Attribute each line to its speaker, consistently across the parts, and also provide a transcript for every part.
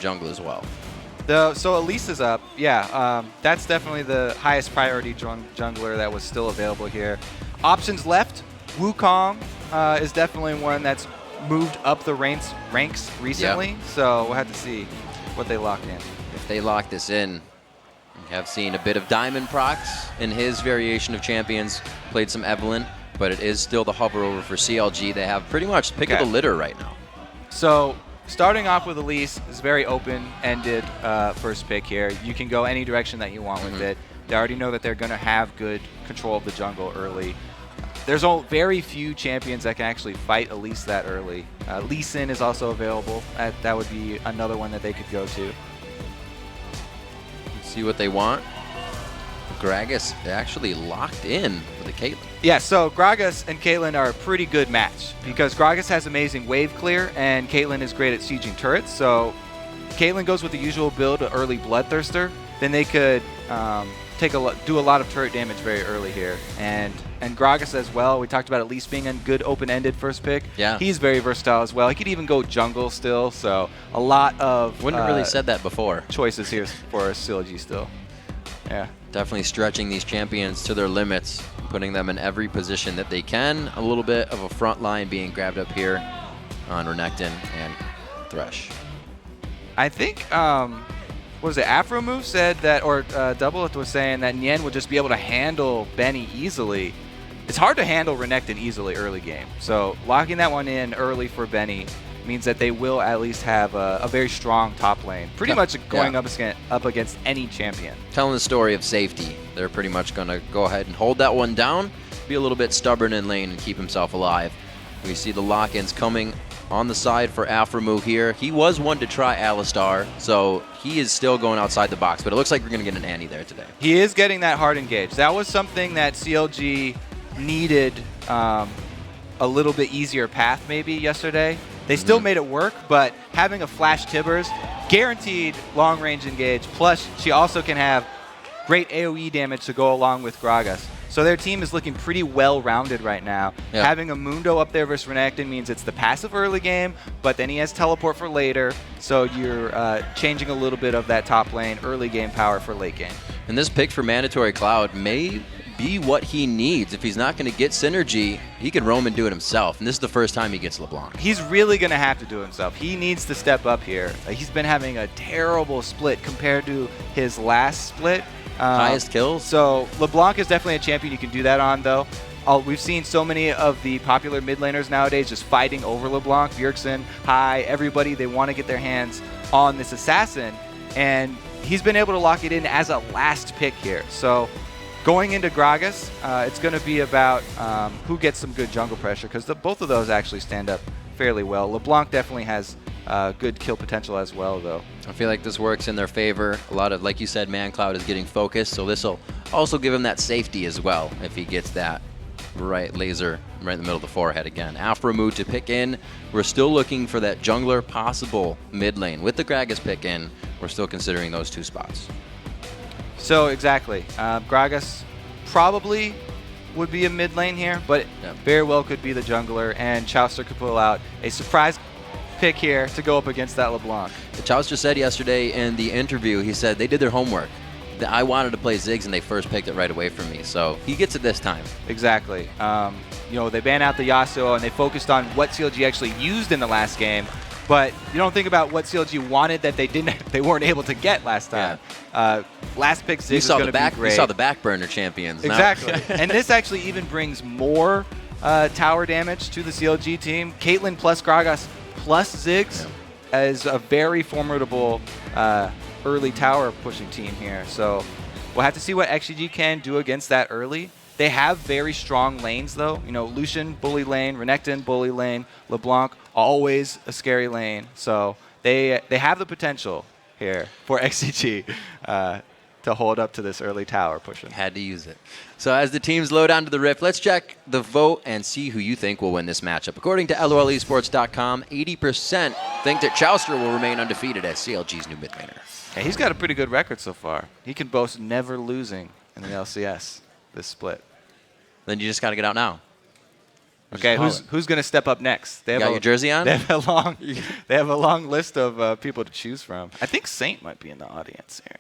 Speaker 1: jungle as well.
Speaker 2: So Elise is up. Yeah, that's definitely the highest priority jungler that was still available here. Options left. Wukong is definitely one that's moved up the ranks recently.
Speaker 1: Yep.
Speaker 2: So we'll have to see what they lock in.
Speaker 1: If they lock this in, we have seen a bit of Diamond Prox in his variation of champions. Played some Evelynn, but it is still the hover over for CLG. They have pretty much pick of the litter right now.
Speaker 2: So starting off with Elise is very open-ended first pick here. You can go any direction that you want with it. They already know that they're going to have good control of the jungle early. There's very few champions that can actually fight Elise that early. Lee Sin is also available. That would be another one that they could go to.
Speaker 1: Let's see what they want. Gragas actually locked in with the Caitlyn.
Speaker 2: Yeah, so Gragas and Caitlyn are a pretty good match because Gragas has amazing wave clear and Caitlyn is great at sieging turrets. So Caitlyn goes with the usual build, early Bloodthirster. Then they could do a lot of turret damage very early here. And Gragas as well. We talked about at least being a good open-ended first pick.
Speaker 1: Yeah.
Speaker 2: He's very versatile as well. He could even go jungle still. So a lot of
Speaker 1: Wouldn't have really said that before.
Speaker 2: Choices here for CLG still. Yeah.
Speaker 1: Definitely stretching these champions to their limits, putting them in every position that they can. A little bit of a front line being grabbed up here on Renekton and Thresh.
Speaker 2: I think, what was it, Aphromoo said that, or Doublelift was saying that Nien would just be able to handle Benny easily. It's hard to handle Renekton easily early game. So locking that one in early for Benny means that they will at least have a very strong top lane. Pretty much going up against any champion.
Speaker 1: Telling the story of safety. They're pretty much going to go ahead and hold that one down, be a little bit stubborn in lane and keep himself alive. We see the lock-ins coming on the side for Aphromoo here. He was one to try Alistar, so he is still going outside the box, but it looks like we're going to get an Annie there today.
Speaker 2: He is getting that hard engage. That was something that CLG needed a little bit easier path maybe yesterday. They still made it work, but having a Flash Tibbers, guaranteed long-range engage, plus she also can have great AoE damage to go along with Gragas. So their team is looking pretty well-rounded right now.
Speaker 1: Yeah.
Speaker 2: Having a Mundo up there versus Renekton means it's the passive early game, but then he has teleport for later, so you're changing a little bit of that top lane early game power for late game.
Speaker 1: And this pick for Mandatory Cloud may be what he needs. If he's not going to get synergy, he can roam and do it himself. And this is the first time he gets LeBlanc.
Speaker 2: He's really going to have to do it himself. He needs to step up here. He's been having a terrible split compared to his last split.
Speaker 1: Highest kills.
Speaker 2: So LeBlanc is definitely a champion you can do that on, though. We've seen so many of the popular mid laners nowadays just fighting over LeBlanc. Bjergsen, Hai, everybody, they want to get their hands on this assassin. And he's been able to lock it in as a last pick here. So going into Gragas, it's going to be about who gets some good jungle pressure, because both of those actually stand up fairly well. LeBlanc definitely has good kill potential as well, though.
Speaker 1: I feel like this works in their favor. A lot of, like you said, Mancloud is getting focused, so this will also give him that safety as well if he gets that right laser right in the middle of the forehead again. Aphromoo to pick in. We're still looking for that jungler possible mid lane. With the Gragas pick in, we're still considering those two spots.
Speaker 2: So exactly. Gragas probably would be a mid lane here, but very well could be the jungler, and Chauster could pull out a surprise pick here to go up against that LeBlanc.
Speaker 1: Chauster said yesterday in the interview, he said they did their homework. I wanted to play Ziggs and they first picked it right away from me, so he gets it this time.
Speaker 2: Exactly. You know, they banned out the Yasuo and they focused on what CLG actually used in the last game, but you don't think about what CLG wanted that they weren't able to get last time.
Speaker 1: Yeah.
Speaker 2: Last pick Ziggs is going to be great.
Speaker 1: You saw the back burner champions.
Speaker 2: Exactly. And this actually even brings more tower damage to the CLG team. Caitlyn plus Gragas plus Ziggs is a very formidable early tower pushing team here. So we'll have to see what XDG can do against that early. They have very strong lanes, though. You know, Lucian, bully lane, Renekton, bully lane, LeBlanc, always a scary lane. So they have the potential here for XDG to hold up to this early tower pushing.
Speaker 1: Had to use it. So as the teams load onto the Rift, let's check the vote and see who you think will win this matchup. According to LOLesports.com, 80% think that Chauster will remain undefeated as CLG's new mid laner.
Speaker 2: Yeah, he's got a pretty good record so far. He can boast never losing in the LCS this split.
Speaker 1: Then you just got to get out now.
Speaker 2: Okay, who's going to step up next?
Speaker 1: They have your jersey on?
Speaker 2: They have a long list of people to choose from. I think Saint might be in the audience here.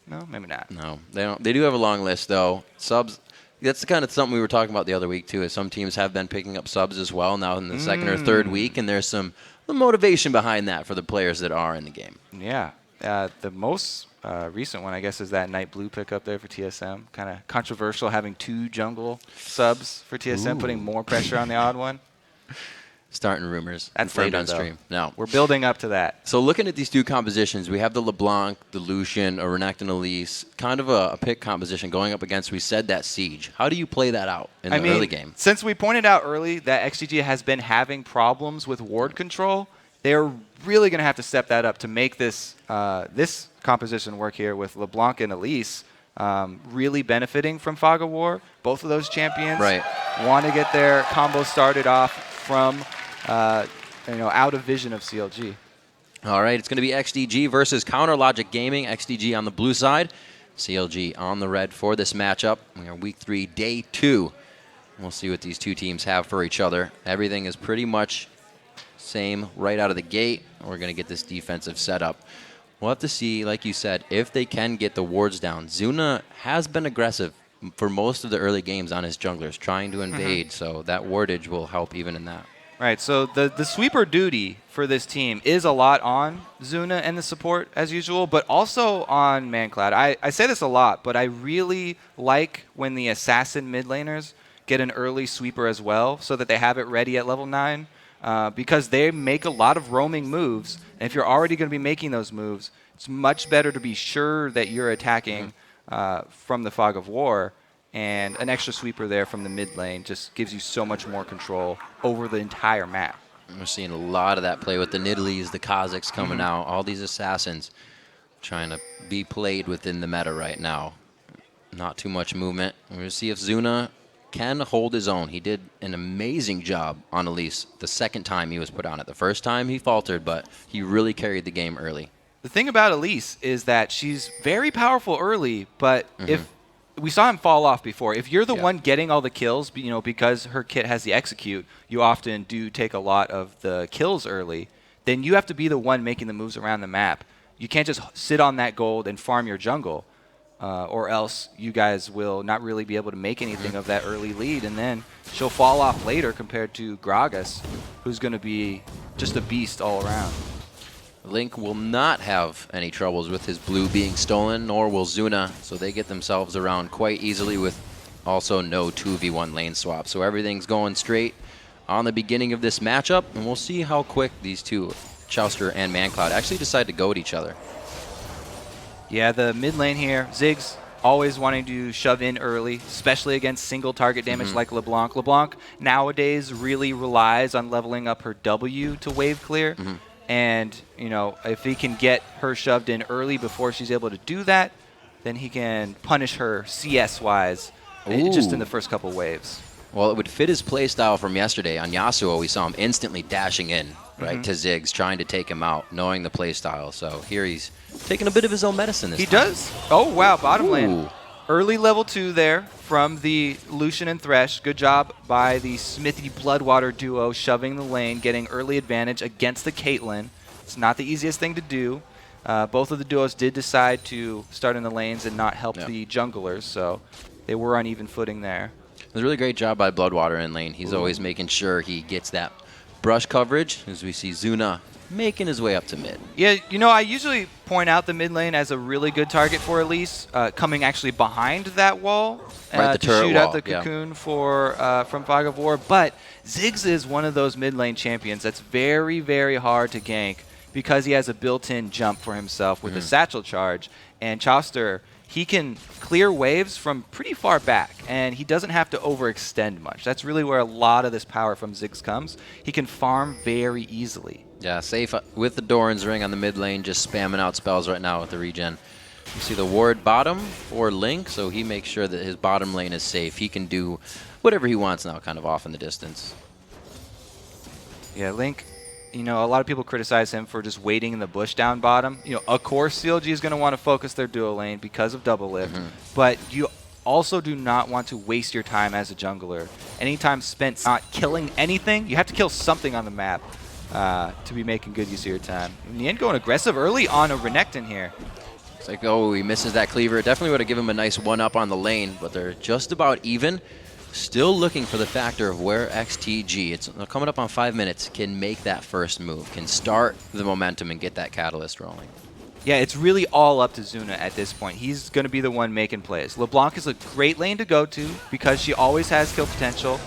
Speaker 2: No, maybe not.
Speaker 1: No, they don't. They do have a long list though. Subs. That's kind of something we were talking about the other week too. Is some teams have been picking up subs as well now in the second or third week, and there's some motivation behind that for the players that are in the game.
Speaker 2: Yeah, the most recent one, I guess, is that Night Blue pickup there for TSM. Kind of controversial having 2 jungle subs for TSM, putting more pressure on the odd one.
Speaker 1: Starting rumors.
Speaker 2: That's
Speaker 1: confirmed
Speaker 2: later,
Speaker 1: on stream. No.
Speaker 2: We're building up to that.
Speaker 1: So looking at these 2 compositions, we have the LeBlanc, the Lucian, a Renekton Elise, kind of a pick composition going up against, we said, that Siege. How do you play that out in the early game?
Speaker 2: Since we pointed out early that XDG has been having problems with ward control, they're really going to have to step that up to make this this composition work here with LeBlanc and Elise really benefiting from Fog of War. Both of those champions want to get their combo started off from out of vision of CLG.
Speaker 1: All right, it's going to be XDG versus Counter Logic Gaming. XDG on the blue side, CLG on the red for this matchup. We are week 3, day 2. We'll see what these 2 teams have for each other. Everything is pretty much same right out of the gate. We're going to get this defensive setup. We'll have to see, like you said, if they can get the wards down. Zuna has been aggressive for most of the early games on his junglers, trying to invade, so that wardage will help even in that.
Speaker 2: Right, so the sweeper duty for this team is a lot on Zuna and the support, as usual, but also on Mancloud. I say this a lot, but I really like when the assassin mid laners get an early sweeper as well, so that they have it ready at level 9, because they make a lot of roaming moves, and if you're already going to be making those moves, it's much better to be sure that you're attacking from the Fog of War. And an extra sweeper there from the mid lane just gives you so much more control over the entire map.
Speaker 1: We're seeing a lot of that play with the Nidalees, the Kazakhs coming out, all these assassins trying to be played within the meta right now. Not too much movement. We're going to see if Zuna can hold his own. He did an amazing job on Elise the second time he was put on it. The first time he faltered, but he really carried the game early.
Speaker 2: The thing about Elise is that she's very powerful early, but if we saw him fall off before. If you're the one getting all the kills, because her kit has the execute, you often do take a lot of the kills early, then you have to be the one making the moves around the map. You can't just sit on that gold and farm your jungle, or else you guys will not really be able to make anything of that early lead, and then she'll fall off later compared to Gragas, who's going to be just a beast all around.
Speaker 1: Link will not have any troubles with his blue being stolen, nor will Zuna, so they get themselves around quite easily with also no 2v1 lane swap. So everything's going straight on the beginning of this matchup, and we'll see how quick these 2, Chauster and Mancloud, actually decide to go at each other.
Speaker 2: Yeah, the mid lane here, Ziggs always wanting to shove in early, especially against single target damage like LeBlanc. LeBlanc nowadays really relies on leveling up her W to wave clear. And, if he can get her shoved in early before she's able to do that, then he can punish her CS-wise just in the first couple waves.
Speaker 1: Well, it would fit his playstyle from yesterday. On Yasuo, we saw him instantly dashing in, right, to Ziggs, trying to take him out, knowing the playstyle. So here he's taking a bit of his own medicine this time.
Speaker 2: He does. Oh, wow, bottom lane. Early level 2 there from the Lucian and Thresh. Good job by the Xmithie Bloodwater duo shoving the lane, getting early advantage against the Caitlyn. It's not the easiest thing to do. Both of the duos did decide to start in the lanes and not help the junglers, so they were on even footing there.
Speaker 1: It was a really great job by Bloodwater in lane. He's always making sure he gets that brush coverage, as we see Zuna making his way up to mid.
Speaker 2: Yeah, I usually point out the mid lane as a really good target for Elise, coming actually behind that wall
Speaker 1: the
Speaker 2: to
Speaker 1: turret
Speaker 2: shoot
Speaker 1: wall,
Speaker 2: out the cocoon from Fog of War. But Ziggs is one of those mid lane champions that's very, very hard to gank because he has a built-in jump for himself with the satchel charge. And Chauster, he can clear waves from pretty far back, and he doesn't have to overextend much. That's really where a lot of this power from Ziggs comes. He can farm very easily.
Speaker 1: Yeah, safe with the Doran's Ring on the mid lane, just spamming out spells right now with the regen. You see the ward bottom for Link, so he makes sure that his bottom lane is safe. He can do whatever he wants now, kind of off in the distance.
Speaker 2: Yeah, Link, a lot of people criticize him for just waiting in the bush down bottom. Of course, CLG is going to want to focus their duo lane because of Doublelift, but you also do not want to waste your time as a jungler. Any time spent not killing anything, you have to kill something on the map to be making good use of your time. Nien going aggressive early on a Renekton here.
Speaker 1: It's like, oh, he misses that cleaver. Definitely would have given him a nice one-up on the lane, but they're just about even. Still looking for the factor of where XDG, it's coming up on 5 minutes, can make that first move, can start the momentum and get that catalyst rolling.
Speaker 2: Yeah, it's really all up to Zuna at this point. He's going to be the one making plays. LeBlanc is a great lane to go to because she always has kill potential.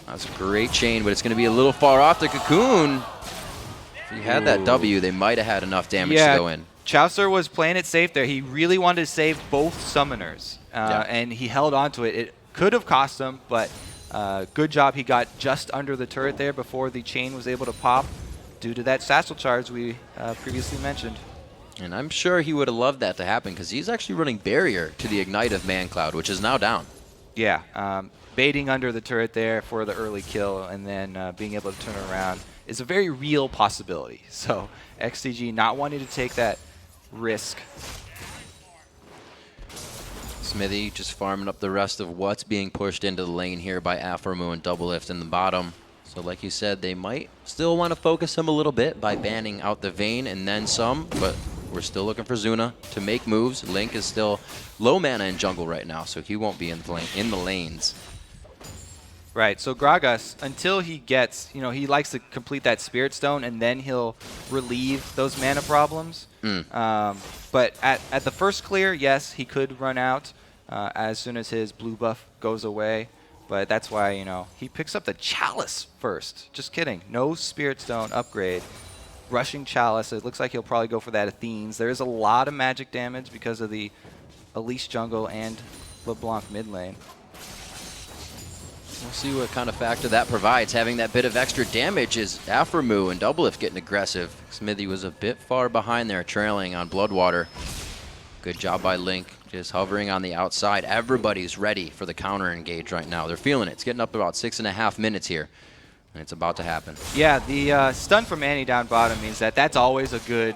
Speaker 1: That's a great chain, but it's going to be a little far off the Cocoon. If he had that W, they might have had enough damage to go in.
Speaker 2: Chauster was playing it safe there. He really wanted to save both summoners, and he held on to it. It could have cost him, but good job. He got just under the turret there before the chain was able to pop due to that satchel charge we previously mentioned.
Speaker 1: And I'm sure he would have loved that to happen because he's actually running barrier to the Ignite of Mancloud, which is now down.
Speaker 2: Yeah, baiting under the turret there for the early kill and then being able to turn around is a very real possibility. So XDG not wanting to take that risk.
Speaker 1: Xmithie just farming up the rest of what's being pushed into the lane here by Aphromoo and Doublelift in the bottom. So like you said, they might still want to focus him a little bit by banning out the Vayne and then some, but we're still looking for Zuna to make moves. Link is still low mana in jungle right now, so he won't be in the lanes.
Speaker 2: Right, so Gragas, until he gets, he likes to complete that Spirit Stone and then he'll relieve those mana problems. But at the first clear, yes, he could run out as soon as his blue buff goes away. But that's why, he picks up the Chalice first. Just kidding. No Spirit Stone upgrade. Rushing Chalice. It looks like he'll probably go for that Athenes. There is a lot of magic damage because of the Elise jungle and LeBlanc mid lane.
Speaker 1: We'll see what kind of factor that provides. Having that bit of extra damage is Aphromoo and Doublelift getting aggressive. Xmithie was a bit far behind there, trailing on Bloodwater. Good job by Link, just hovering on the outside. Everybody's ready for the counter engage right now. They're feeling it. It's getting up to about 6.5 minutes here, and it's about to happen.
Speaker 2: Yeah, the stun from Annie down bottom means that that's always a good,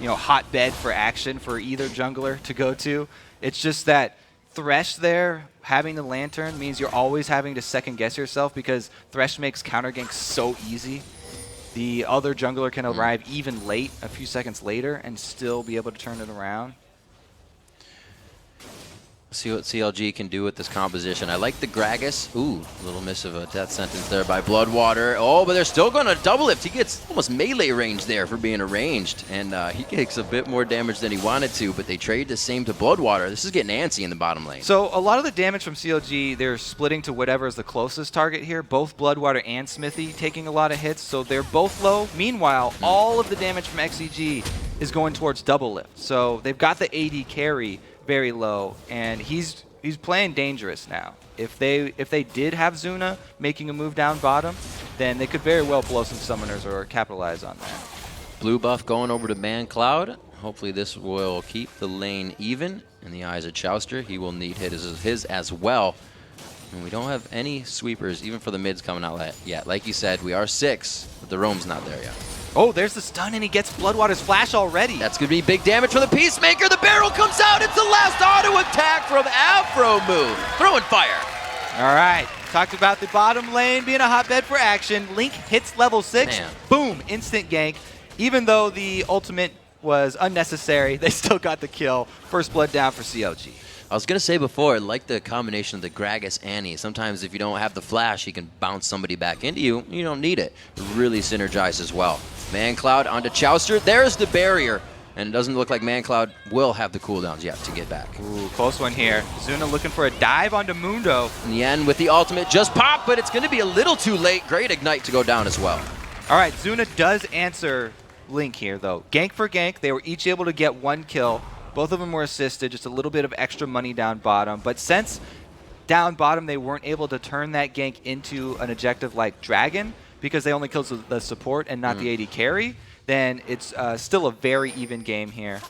Speaker 2: hotbed for action for either jungler to go to. It's just that Thresh there, having the Lantern, means you're always having to second guess yourself because Thresh makes counter ganks so easy. The other jungler can arrive even late, a few seconds later, and still be able to turn it around.
Speaker 1: See what CLG can do with this composition. I like the Gragas. Ooh, a little miss of a death sentence there by Bloodwater. Oh, but they're still going to Doublelift. He gets almost melee range there for being arranged, and he takes a bit more damage than he wanted to, but they trade the same to Bloodwater. This is getting antsy in the bottom lane.
Speaker 2: So a lot of the damage from CLG, they're splitting to whatever is the closest target here. Both Bloodwater and Xmithie taking a lot of hits, so they're both low. Meanwhile, all of the damage from XDG is going towards Doublelift. So they've got the AD carry very low, and he's playing dangerous now. If they did have Zuna making a move down bottom, then they could very well blow some summoners or capitalize on that.
Speaker 1: Blue buff going over to Mancloud. Hopefully this will keep the lane even in the eyes of Chauster. He will need his as well. And we don't have any sweepers, even for the mids coming out yet. Like you said, we are 6, but the roam's not there yet.
Speaker 2: Oh, there's the stun, and he gets Bloodwater's flash already.
Speaker 1: That's going to be big damage for the Peacemaker. The barrel comes out. It's the last auto attack from Aphromoo. Throwing fire.
Speaker 2: All right. Talked about the bottom lane being a hotbed for action. Link hits level 6.
Speaker 1: Man.
Speaker 2: Boom. Instant gank. Even though the ultimate was unnecessary, they still got the kill. First blood down for CLG.
Speaker 1: I was going to say before, I like the combination of the Gragas Annie. Sometimes if you don't have the flash, he can bounce somebody back into you. You don't need it. It really synergizes well. Mancloud onto Chauster. There's the barrier. And it doesn't look like Mancloud will have the cooldowns yet to get back.
Speaker 2: Ooh, close one here. Zuna looking for a dive onto Mundo.
Speaker 1: Nien with the ultimate just popped, but it's going to be a little too late. Great Ignite to go down as well.
Speaker 2: All right, Zuna does answer Link here, though. Gank for gank. They were each able to get 1 kill. Both of them were assisted, just a little bit of extra money down bottom. But since down bottom they weren't able to turn that gank into an objective like Dragon, because they only killed the support and not the AD carry, then it's still a very even game here.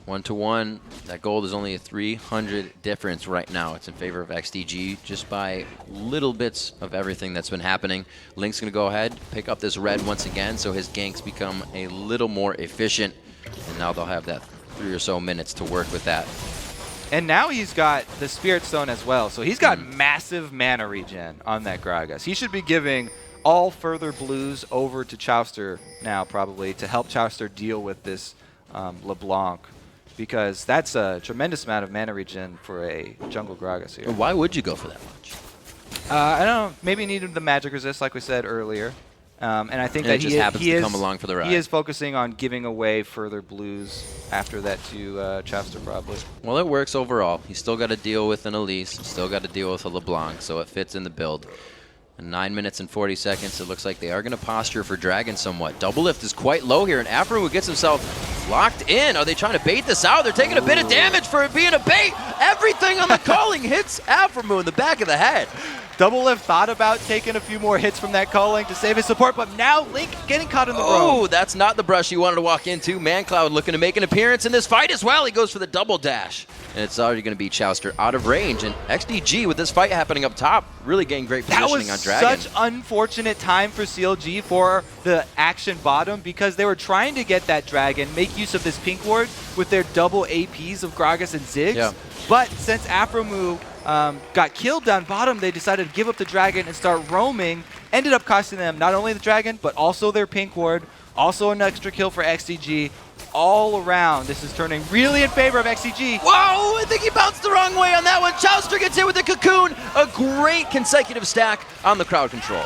Speaker 1: 1-to-1. That gold is only a 300 difference right now. It's in favor of XDG just by little bits of everything that's been happening. Link's going to go ahead, pick up this red once again, so his ganks become a little more efficient. And now they'll have that 3 or so minutes to work with that.
Speaker 2: And now he's got the Spirit Stone as well. So he's got massive mana regen on that Gragas. He should be giving all further blues over to Chauster now, probably, to help Chauster deal with this LeBlanc. Because that's a tremendous amount of mana regen for a jungle Gragas here.
Speaker 1: Why would you go for that much?
Speaker 2: I don't know. Maybe needed the magic resist, like we said earlier. And I think that
Speaker 1: he happens to come along for the ride.
Speaker 2: He is focusing on giving away further blues after that to Chauster, probably.
Speaker 1: Well, it works overall. He's still got to deal with an Elise, still got to deal with a LeBlanc, so it fits in the build. In 9 minutes and 40 seconds, it looks like they are going to posture for Dragon somewhat. Doublelift is quite low here, and Aphromoo gets himself locked in. Are they trying to bait this out? They're taking a bit of damage for it being a bait. Everything on the calling hits Aphromoo in the back of the head.
Speaker 2: Doublelift thought about taking a few more hits from that calling to save his support, but now Link getting caught in the rope.
Speaker 1: Oh, that's not the brush you wanted to walk into. Mancloud looking to make an appearance in this fight as well. He goes for the double dash. And it's already going to be Chauster out of range. And XDG, with this fight happening up top, really getting great positioning on Dragon.
Speaker 2: That was such unfortunate time for CLG for the action bottom because they were trying to get that Dragon, make use of this pink ward with their double APs of Gragas and Ziggs.
Speaker 1: Yeah.
Speaker 2: But since Aphromoo got killed down bottom, they decided to give up the Dragon and start roaming. Ended up costing them not only the Dragon, but also their pink ward, also an extra kill for XDG. All around, this is turning really in favor of XDG.
Speaker 1: Whoa, I think he bounced the wrong way on that one. Chauster gets hit with the cocoon. A great consecutive stack on the crowd control.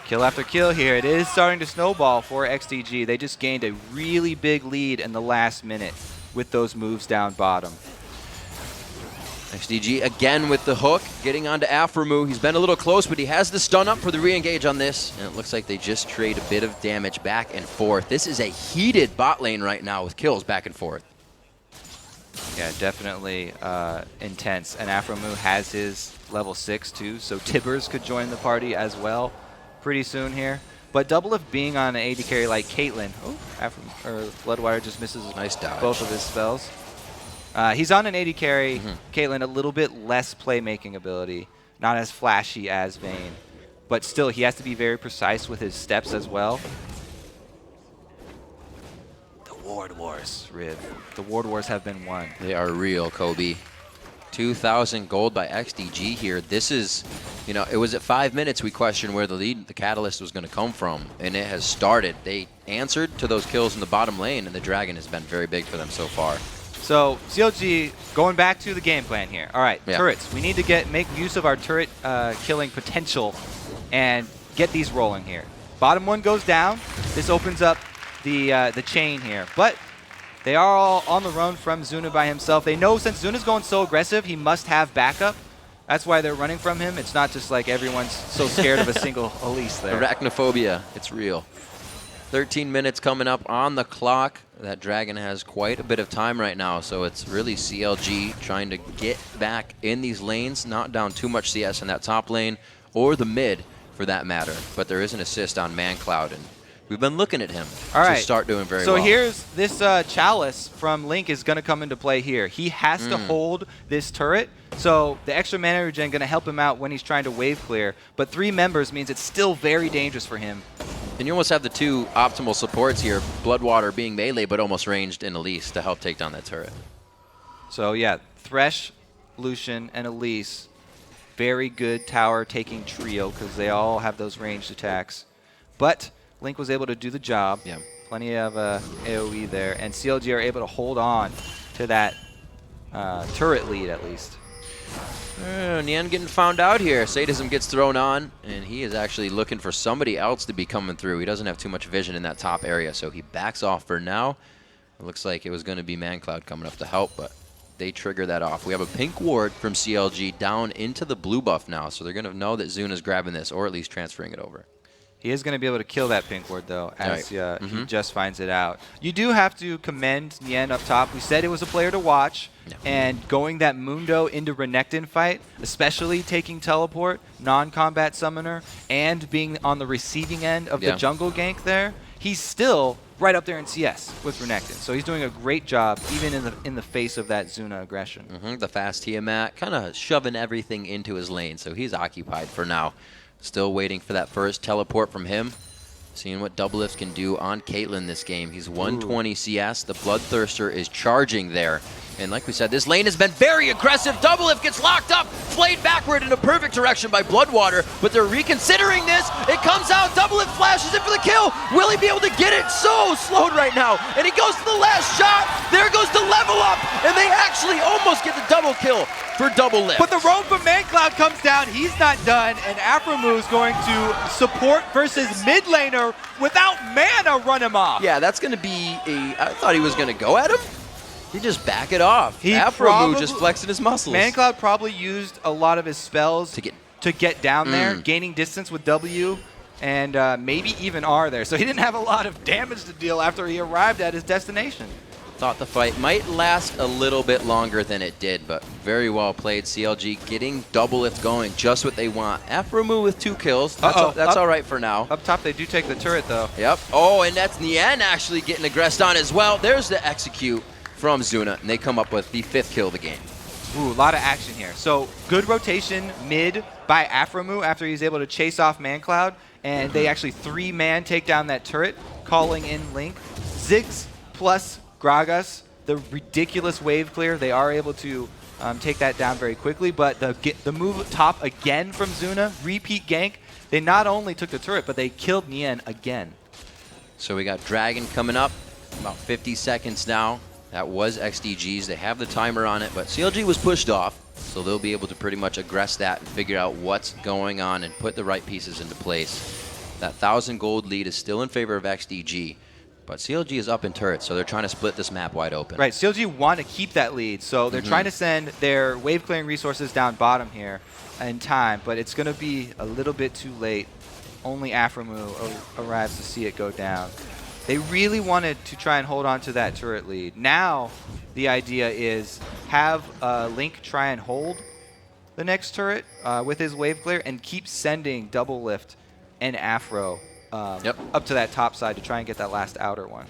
Speaker 2: Kill after kill here. It is starting to snowball for XDG. They just gained a really big lead in the last minute with those moves down bottom.
Speaker 1: XDG again with the hook, getting onto Aphromoo. He's been a little close, but he has the stun up for the re-engage on this. And it looks like they just trade a bit of damage back and forth. This is a heated bot lane right now with kills back and forth.
Speaker 2: Yeah, definitely intense. And Aphromoo has his level 6 too, so Tibbers could join the party as well pretty soon here. But Doublelift being on an AD carry like Caitlyn, Bloodwater just misses
Speaker 1: nice dodge.
Speaker 2: Both of his spells. He's on an AD carry. Caitlyn, a little bit less playmaking ability, not as flashy as Vayne, but still he has to be very precise with his steps as well. The Ward Wars, Riv. The Ward Wars have been won.
Speaker 1: They are real, Kobe. 2,000 gold by XDG here. This is, you know, it was at 5 minutes we questioned where the lead, the catalyst was going to come from, and it has started. They answered to those kills in the bottom lane, and the Dragon has been very big for them so far.
Speaker 2: So CLG, going back to the game plan here. All right, turrets. We need to make use of our turret killing potential and get these rolling here. Bottom one goes down. This opens up the chain here. But they are all on the run from Zuna by himself. They know since Zuna's going so aggressive, he must have backup. That's why they're running from him. It's not just like everyone's so scared of a single Elise there.
Speaker 1: Arachnophobia, it's real. 13 minutes coming up on the clock. That Dragon has quite a bit of time right now, so it's really CLG trying to get back in these lanes, not down too much CS in that top lane, or the mid for that matter. But there is an assist on Mancloud, and we've been looking at him to start doing very well.
Speaker 2: So here's this Chalice from Link is going to come into play here. He has to hold this turret, so the extra mana regen going to help him out when he's trying to wave clear. But 3 members means it's still very dangerous for him.
Speaker 1: And you almost have the 2 optimal supports here, Bloodwater being melee but almost ranged in Elise to help take down that turret.
Speaker 2: So yeah, Thresh, Lucian, and Elise, very good tower taking trio because they all have those ranged attacks. But Link was able to do the job.
Speaker 1: Yeah.
Speaker 2: Plenty of AoE there, and CLG are able to hold on to that turret lead at least.
Speaker 1: Nien getting found out here. Sadism gets thrown on, and he is actually looking for somebody else to be coming through. He doesn't have too much vision in that top area, so he backs off for now. It looks like it was going to be Mancloud coming up to help, but they trigger that off. We have a pink ward from CLG down into the blue buff now, so they're going to know that Zuna's grabbing this, or at least transferring it over.
Speaker 2: He is going to be able to kill that pink ward, though, as he just finds it out. You do have to commend Nien up top. We said it was a player to watch, and going that Mundo into Renekton fight, especially taking teleport, non-combat summoner, and being on the receiving end of the jungle gank there, he's still right up there in CS with Renekton. So he's doing a great job, even in the face of that Zuna aggression.
Speaker 1: The fast Tiamat, kind of shoving everything into his lane, so he's occupied for now. Still waiting for that first teleport from him. Seeing what Doublelift can do on Caitlyn this game. He's 120 CS. The Bloodthirster is charging there. And like we said, this lane has been very aggressive. Doublelift gets locked up, flayed backward in a perfect direction by Bloodwater, but they're reconsidering this. It comes out, Doublelift flashes in for the kill. Will he be able to get it? So slowed right now. And he goes to the last shot. There goes the level up, and they actually almost get the double kill for Doublelift.
Speaker 2: But the road from Mancloud comes down. He's not done, and Aphromoo is going to support versus mid laner without mana run him off.
Speaker 1: Yeah, that's going to be I thought he was going to go at him. He just back it off. Aphromoo just flexing his muscles.
Speaker 2: Mancloud probably used a lot of his spells to get down there, gaining distance with W, and maybe even R there. So he didn't have a lot of damage to deal after he arrived at his destination.
Speaker 1: Thought the fight might last a little bit longer than it did, but very well played. CLG getting Doublelift going, just what they want. Aphromoo with 2 kills. That's all right for now.
Speaker 2: Up top, they do take the turret, though.
Speaker 1: Yep. Oh, and that's Nien actually getting aggressed on as well. There's the execute from Zuna, and they come up with the 5th kill of the game.
Speaker 2: Ooh, a lot of action here. So good rotation mid by Aphromoo after he's able to chase off Mancloud, and they actually 3-man take down that turret, calling in Link. Ziggs plus Gragas, the ridiculous wave clear, they are able to take that down very quickly, but the move top again from Zuna, repeat gank, they not only took the turret, but they killed Nien again.
Speaker 1: So we got Dragon coming up, about 50 seconds now. That was XDG's. They have the timer on it, but CLG was pushed off, so they'll be able to pretty much aggress that and figure out what's going on and put the right pieces into place. That 1,000 gold lead is still in favor of XDG, but CLG is up in turrets, so they're trying to split this map wide open.
Speaker 2: Right, CLG want to keep that lead, so they're trying to send their wave clearing resources down bottom here in time, but it's going to be a little bit too late. Only Aphromoo arrives to see it go down. They really wanted to try and hold on to that turret lead. Now, the idea is have Link try and hold the next turret with his wave clear and keep sending Doublelift and Aphro up to that top side to try and get that last outer one.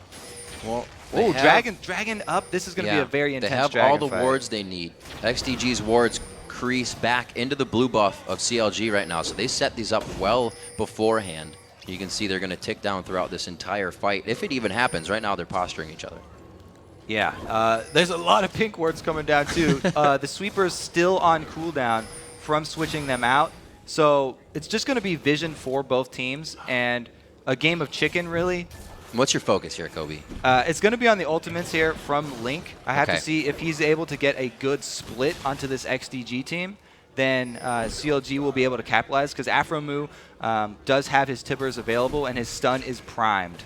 Speaker 1: Well,
Speaker 2: Dragon up. This is going to be a very intense
Speaker 1: They have
Speaker 2: Dragon
Speaker 1: all the
Speaker 2: fight.
Speaker 1: wards they need. XDG's wards crease back into the blue buff of CLG right now, so they set these up well beforehand. You can see they're going to tick down throughout this entire fight. If it even happens, right now they're posturing each other.
Speaker 2: Yeah, there's a lot of pink wards coming down too. The sweeper's still on cooldown from switching them out. So it's just going to be vision for both teams and a game of chicken, really.
Speaker 1: What's your focus here, Kobe?
Speaker 2: It's going to be on the ultimates here from Link. I have to see if he's able to get a good split onto this XDG team. Then CLG will be able to capitalize because Aphromoo does have his tippers available and his stun is primed.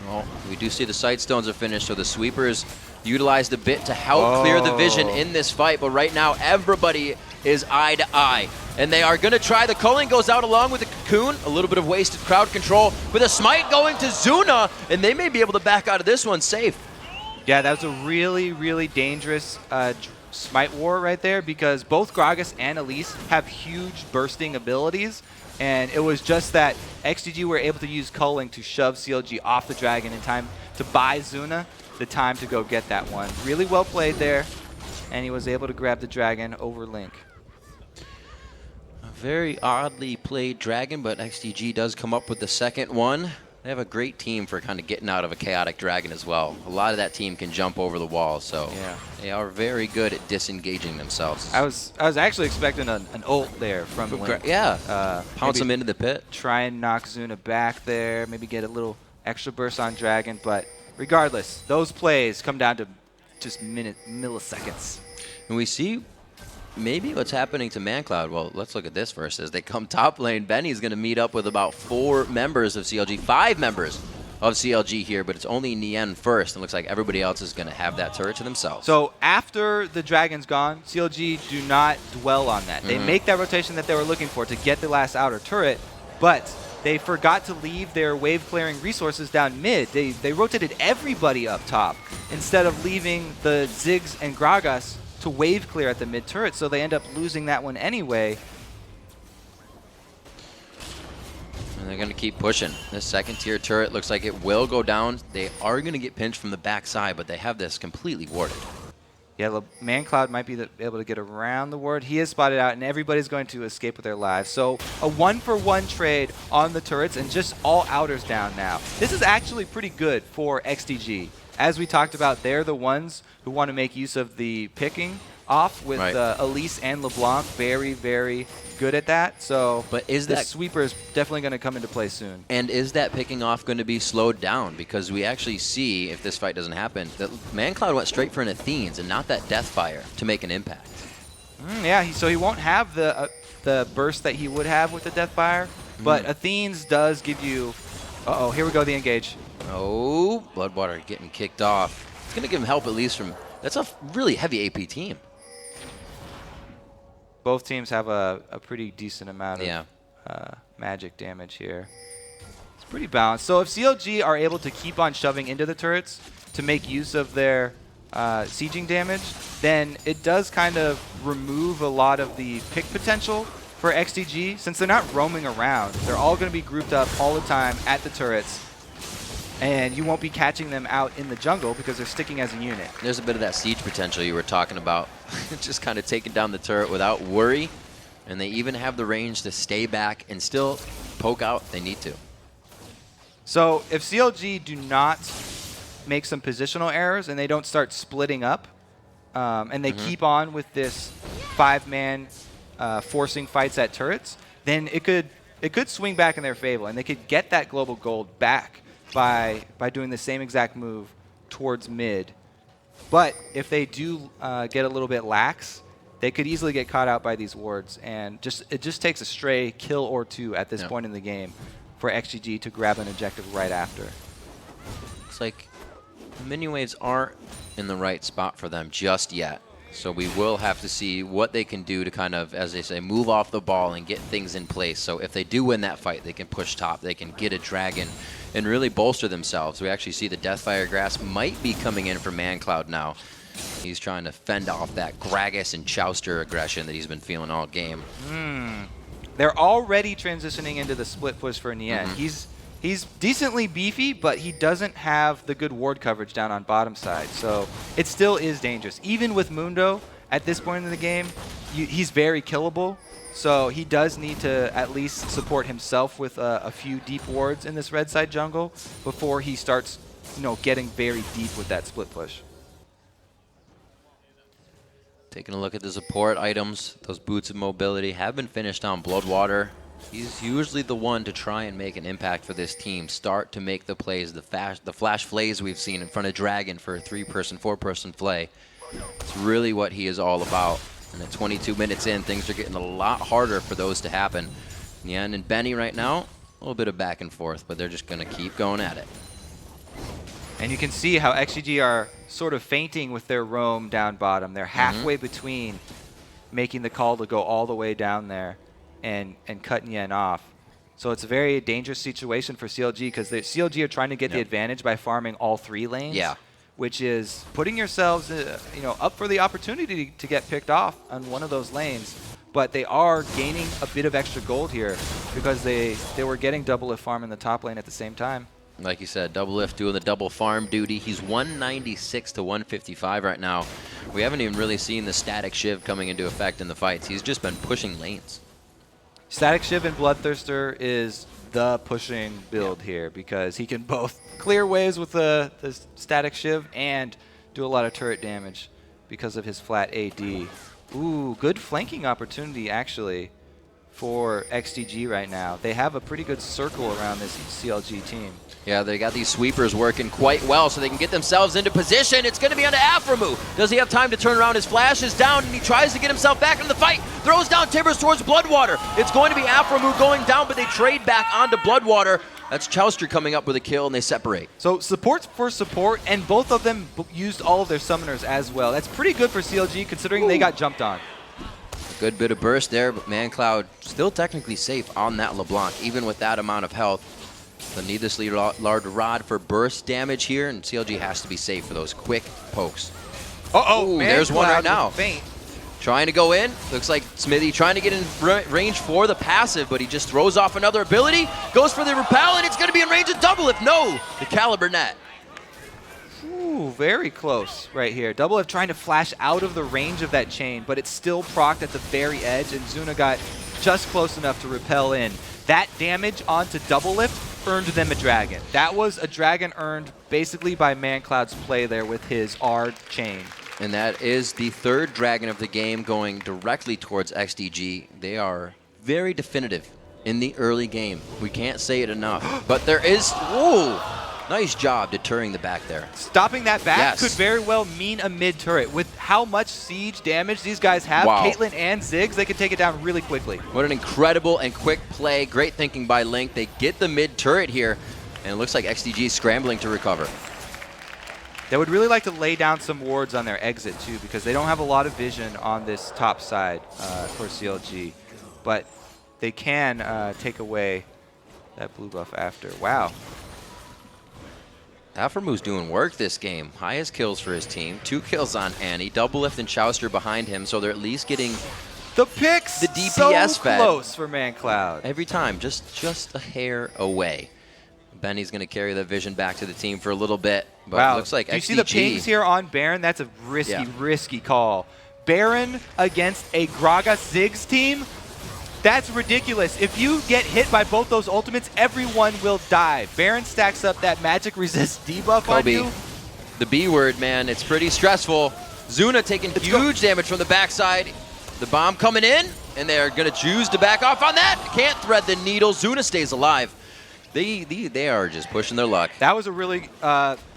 Speaker 1: Well, we do see the sight stones are finished, so the sweepers utilized a bit to help clear the vision in this fight, but right now everybody is eye to eye. And they are going to try. The culling goes out along with the cocoon. A little bit of wasted crowd control with a smite going to Zuna, and they may be able to back out of this one safe.
Speaker 2: Yeah, that was a really, really dangerous smite war right there because both Gragas and Elise have huge bursting abilities, and it was just that XDG were able to use culling to shove CLG off the dragon in time to buy Zuna the time to go get that one. Really well played there, and he was able to grab the dragon over Link.
Speaker 1: A very oddly played dragon, but XDG does come up with the second one. They have a great team for kind of getting out of a chaotic dragon as well. A lot of that team can jump over the wall, so they are very good at disengaging themselves.
Speaker 2: I was actually expecting an ult there from Link.
Speaker 1: Pounce them into the pit.
Speaker 2: Try and knock Zuna back there, maybe get a little extra burst on dragon, but regardless, those plays come down to just milliseconds.
Speaker 1: And we see maybe what's happening to Mancloud. Well, let's look at this first. As they come top lane, Benny's going to meet up with about 4 members of CLG, 5 members of CLG here, but it's only Nien first. It looks like everybody else is going to have that turret to themselves.
Speaker 2: So after the dragon's gone, CLG do not dwell on that. They make that rotation that they were looking for to get the last outer turret, but they forgot to leave their wave clearing resources down mid. They rotated everybody up top instead of leaving the Ziggs and Gragas to wave clear at the mid turret, so they end up losing that one anyway.
Speaker 1: And they're going to keep pushing. This second tier turret looks like it will go down. They are going to get pinched from the backside, but they have this completely warded.
Speaker 2: Yeah, Mancloud might be able to get around the ward. He is spotted out, and everybody's going to escape with their lives. So a 1-for-1 trade on the turrets and just all outers down now. This is actually pretty good for XDG. as we talked about, they're the ones who want to make use of the picking off with Elise and LeBlanc. Very, very good at that. So
Speaker 1: but is
Speaker 2: the
Speaker 1: that
Speaker 2: sweeper is definitely going to come into play soon.
Speaker 1: And is that picking off going to be slowed down? Because we actually see, if this fight doesn't happen, that Mancloud went straight for an Athenes and not that Deathfire to make an impact.
Speaker 2: Yeah, so he won't have the burst that he would have with the Deathfire, but Athenes does give you... Uh-oh, here we go, the engage.
Speaker 1: Oh, Bloodwater getting kicked off. It's going to give him help at least from... That's a really heavy AP team.
Speaker 2: Both teams have a pretty decent amount of magic damage here. It's pretty balanced. So if CLG are able to keep on shoving into the turrets to make use of their sieging damage, then it does kind of remove a lot of the pick potential for XDG. Since they're not roaming around, they're all going to be grouped up all the time at the turrets. And you won't be catching them out in the jungle because they're sticking as a unit.
Speaker 1: There's a bit of that siege potential you were talking about. Just kind of taking down the turret without worry. And they even have the range to stay back and still poke out. They need to.
Speaker 2: So if CLG do not make some positional errors and they don't start splitting up, and they keep on with this 5-man forcing fights at turrets, then it could swing back in their favor, and they could get that global gold back by doing the same exact move towards mid. But if they do get a little bit lax, they could easily get caught out by these wards, and it just takes a stray kill or two at this point in the game for XGG to grab an objective right after.
Speaker 1: It's like the minion waves aren't in the right spot for them just yet. So we will have to see what they can do to kind of, as they say, move off the ball and get things in place. So if they do win that fight, they can push top, they can get a dragon and really bolster themselves. We actually see the Deathfire Grass might be coming in for Mancloud now. He's trying to fend off that Gragas and Chauster aggression that he's been feeling all game.
Speaker 2: They're already transitioning into the split push for Nien. He's decently beefy, but he doesn't have the good ward coverage down on bottom side. So it still is dangerous. Even with Mundo at this point in the game, he's very killable. So he does need to at least support himself with a few deep wards in this red side jungle before he starts, getting very deep with that split push.
Speaker 1: Taking a look at the support items, those boots of mobility have been finished on Bloodwater. He's usually the one to try and make an impact for this team, start to make the plays, the flash flays we've seen in front of Dragon for a 3-person, 4-person flay. It's really what he is all about. And at 22 minutes in, things are getting a lot harder for those to happen. Nien and Benny right now, a little bit of back and forth, but they're just going to keep going at it.
Speaker 2: And you can see how XGG are sort of feinting with their roam down bottom. They're halfway between making the call to go all the way down there and cut Nien off. So it's a very dangerous situation for CLG because CLG are trying to get the advantage by farming all 3 lanes. Which is putting yourselves up for the opportunity to get picked off on one of those lanes. But they are gaining a bit of extra gold here because they were getting Doublelift farm in the top lane at the same time.
Speaker 1: Like you said, Doublelift doing the double farm duty. He's 196 to 155 right now. We haven't even really seen the static shiv coming into effect in the fights. He's just been pushing lanes.
Speaker 2: Static Shiv and Bloodthirster is the pushing build here because he can both clear waves with the Static Shiv and do a lot of turret damage because of his flat AD. Ooh, good flanking opportunity actually for XDG right now. They have a pretty good circle around this CLG team.
Speaker 1: Yeah, they got these sweepers working quite well so they can get themselves into position. It's going to be onto Aphromoo. Does he have time to turn around? His flash is down, and he tries to get himself back into the fight. Throws down Timbers towards Bloodwater. It's going to be Aphromoo going down, but they trade back onto Bloodwater. That's Chauster coming up with a kill, and they separate.
Speaker 2: So support for support, and both of them used all of their summoners as well. That's pretty good for CLG considering they got jumped on.
Speaker 1: A good bit of burst there, but Mancloud still technically safe on that LeBlanc, even with that amount of health. The needlessly large rod for burst damage here, and CLG has to be safe for those quick pokes.
Speaker 2: Uh-oh,
Speaker 1: there's one right now.
Speaker 2: Faint.
Speaker 1: Trying to go in. Looks like Xmithie trying to get in range for the passive, but he just throws off another ability. Goes for the repel, and it's going to be in range of Doublelift. No, the Caliber net.
Speaker 2: Ooh, very close right here. Doublelift trying to flash out of the range of that chain, but it's still procced at the very edge, and Zuna got just close enough to repel in. That damage onto Doublelift earned them a dragon. That was a dragon earned basically by Mancloud's play there with his R chain.
Speaker 1: And that is the third dragon of the game going directly towards XDG. They are very definitive in the early game. We can't say it enough. But there is, ooh, nice job deterring the back there.
Speaker 2: Stopping that back could very well mean a mid turret. With how much siege damage these guys have, Caitlyn and Ziggs, they can take it down really quickly.
Speaker 1: What an incredible and quick play. Great thinking by Link. They get the mid turret here, and it looks like XDG scrambling to recover.
Speaker 2: They would really like to lay down some wards on their exit too, because they don't have a lot of vision on this top side for CLG. But they can take away that blue buff after. Wow.
Speaker 1: Aphromoo doing work this game. Highest kills for his team. 2 kills on Annie. Doublelift and Chauster behind him, so they're at least getting
Speaker 2: the picks.
Speaker 1: The DPS
Speaker 2: so
Speaker 1: fed.
Speaker 2: Close for Mancloud.
Speaker 1: Every time, just a hair away. Benny's going to carry the vision back to the team for a little bit, but it looks like XDG.
Speaker 2: Do you see the pings here on Baron? That's a risky call. Baron against a Gragas Ziggs team? That's ridiculous. If you get hit by both those ultimates, everyone will die. Baron stacks up that magic resist debuff on you.
Speaker 1: The B word, man. It's pretty stressful. Zuna taking huge damage from the backside. The bomb coming in, and they're going to choose to back off on that. Can't thread the needle. Zuna stays alive. They are just pushing their luck.
Speaker 2: That was a really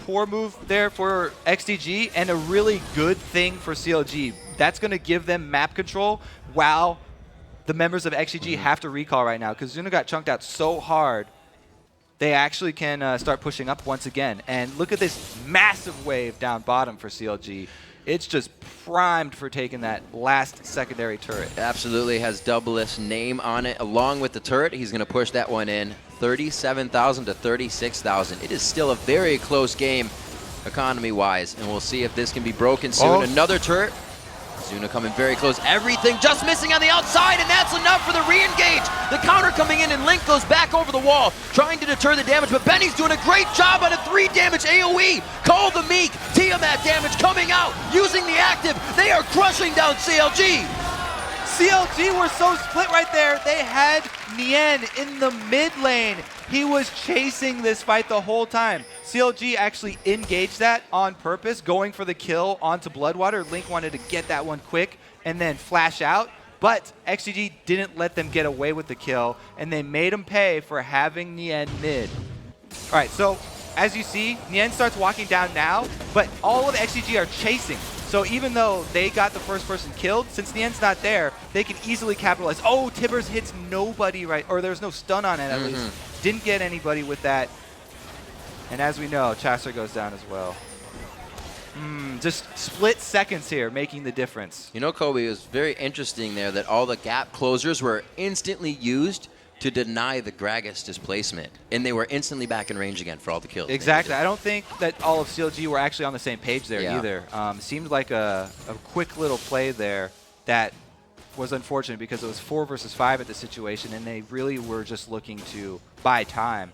Speaker 2: poor move there for XDG and a really good thing for CLG. That's going to give them map control while the members of XDG have to recall right now, because Zuna got chunked out so hard. They actually can start pushing up once again. And look at this massive wave down bottom for CLG. It's just primed for taking that last secondary turret.
Speaker 1: Absolutely has Doublelift's name on it along with the turret. He's going to push that one in. 37,000 to 36,000. It is still a very close game economy-wise, and we'll see if this can be broken soon. Another turret. Zuna coming very close. Everything just missing on the outside, and that's enough for the re-engage. The counter coming in, and Link goes back over the wall, trying to deter the damage, but Benny's doing a great job on a 3-damage AoE. Call the Meek. Tiamat damage coming out, using the active. They are crushing down CLG.
Speaker 2: CLG were so split right there. They had Nien in the mid lane. He was chasing this fight the whole time. CLG actually engaged that on purpose, going for the kill onto Bloodwater. Link wanted to get that one quick and then flash out, but XDG didn't let them get away with the kill, and they made him pay for having Nien mid. All right, so as you see, Nien starts walking down now, but all of XDG are chasing. So even though they got the first person killed, since Nien's not there, they can easily capitalize. Oh, Tibbers hits nobody right, or there's no stun on it at least. Didn't get anybody with that. And as we know, Chauster goes down as well. Just split seconds here, making the difference.
Speaker 1: You know, Kobe, it was very interesting there that all the gap closers were instantly used to deny the Gragas displacement, and they were instantly back in range again for all the kills.
Speaker 2: Exactly. I don't think that all of CLG were actually on the same page there either. Seemed like a quick little play there that was unfortunate because it was 4 versus 5 at the situation, and they really were just looking to buy time.